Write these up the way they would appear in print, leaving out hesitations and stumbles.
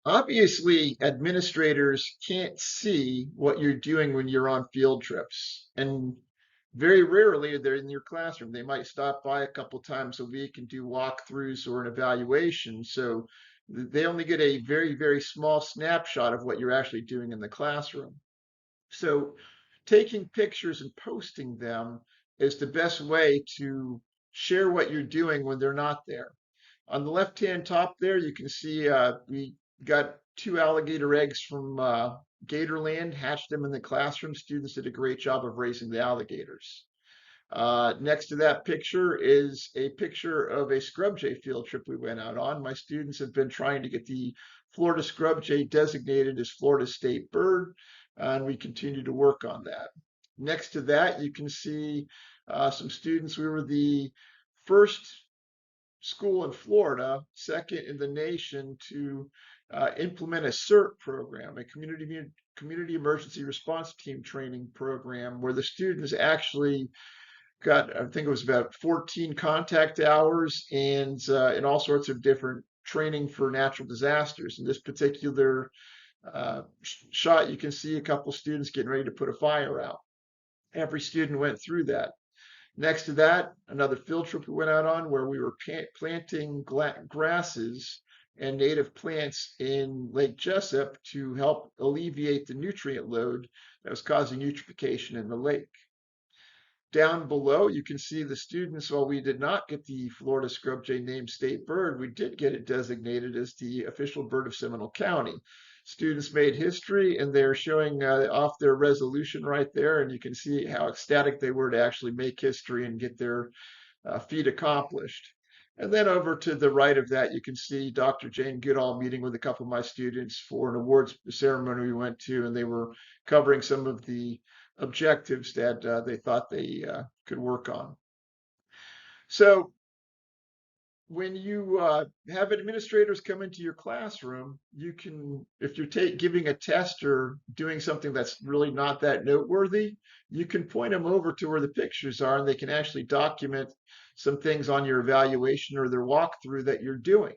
Obviously, administrators can't see what you're doing when you're on field trips. And very rarely they're in your classroom. They might stop by a couple times a week and do walkthroughs or an evaluation. So they only get a very, very small snapshot of what you're actually doing in the classroom. So taking pictures and posting them is the best way to share what you're doing when they're not there. On the left-hand top there, you can see we got two alligator eggs from Gatorland, hatched them in the classroom. Students did a great job of raising the alligators. Next to that picture is a picture of a scrub jay field trip we went out on. My students have been trying to get the Florida scrub jay designated as Florida state bird, and we continue to work on that. Next to that, you can see some students. We were the first school in Florida, second in the nation, to implement a CERT program, a community emergency response team training program, where the students actually got, I think it was about 14 contact hours and all sorts of different training for natural disasters. In this particular shot, you can see a couple students getting ready to put a fire out. Every student went through that. Next to that, another field trip we went out on where we were planting grasses and native plants in Lake Jessup to help alleviate the nutrient load that was causing eutrophication in the lake. Down below, you can see the students, while we did not get the Florida scrub jay named state bird, we did get it designated as the official bird of Seminole County. Students made history and they're showing off their resolution right there. And you can see how ecstatic they were to actually make history and get their feat accomplished. And then over to the right of that, you can see Dr. Jane Goodall meeting with a couple of my students for an awards ceremony we went to, and they were covering some of the objectives that they thought they could work on. So when you have administrators come into your classroom, you can, if you're giving a test or doing something that's really not that noteworthy, you can point them over to where the pictures are and they can actually document some things on your evaluation or their walkthrough that you're doing.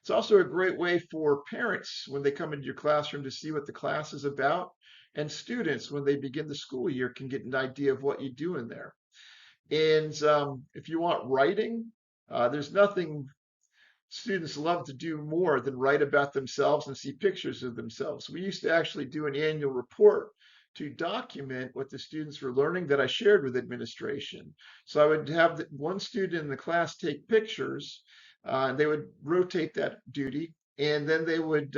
It's also a great way for parents when they come into your classroom to see what the class is about, and students when they begin the school year can get an idea of what you do in there. And if you want writing, there's nothing students love to do more than write about themselves and see pictures of themselves. We used to actually do an annual report to document what the students were learning that I shared with administration. So I would have one student in the class take pictures. They would rotate that duty, and then they would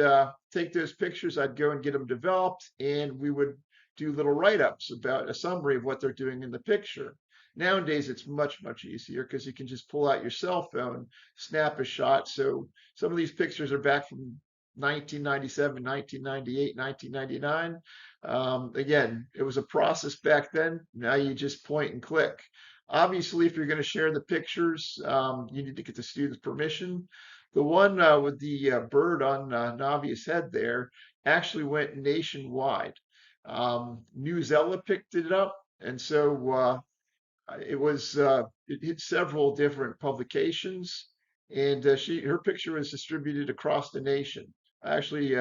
take those pictures. I'd go and get them developed, and we would do little write-ups about a summary of what they're doing in the picture. Nowadays, it's much, much easier because you can just pull out your cell phone, snap a shot. So some of these pictures are back from 1997, 1998, 1999. Again, it was a process back then. Now you just point and click. Obviously, if you're going to share the pictures, you need to get the student's permission. The one with the bird on Navia's head there actually went nationwide. Newsella picked it up, and so it hit several different publications, and her picture was distributed across the nation. I actually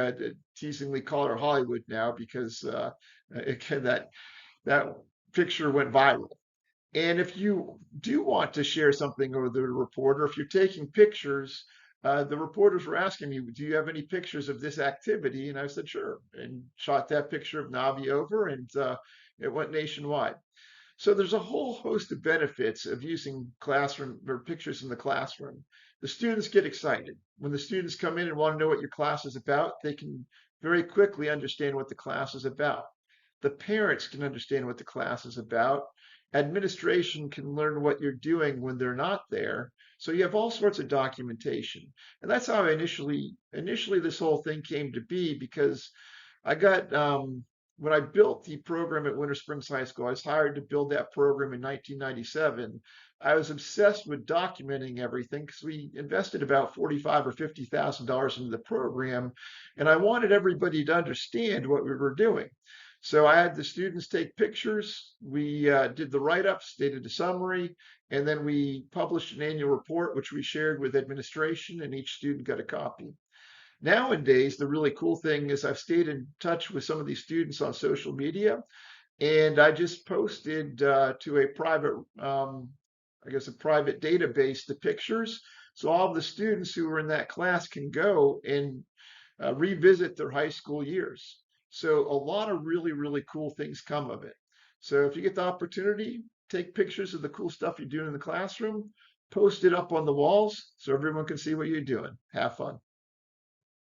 teasingly call her Hollywood now because again that picture went viral. And if you do want to share something with the reporter, if you're taking pictures, the reporters were asking me, "Do you have any pictures of this activity?" And I said, "Sure," and shot that picture of Navi over, and it went nationwide. So there's a whole host of benefits of using classroom or pictures in the classroom. The students get excited. When the students come in and want to know what your class is about, they can very quickly understand what the class is about. The parents can understand what the class is about. Administration can learn what you're doing when they're not there. So you have all sorts of documentation. And that's how initially this whole thing came to be because I got when I built the program at Winter Springs High School, I was hired to build that program in 1997. I was obsessed with documenting everything because we invested about 45 or $50,000 into the program, and I wanted everybody to understand what we were doing. So I had the students take pictures. We did the write-ups, they did a summary, and then we published an annual report, which we shared with administration, and each student got a copy. Nowadays, the really cool thing is I've stayed in touch with some of these students on social media, and I just posted to a private, I guess, a private database the pictures. So all of the students who were in that class can go and revisit their high school years. So a lot of really, really cool things come of it. So if you get the opportunity, take pictures of the cool stuff you're doing in the classroom, post it up on the walls so everyone can see what you're doing. Have fun.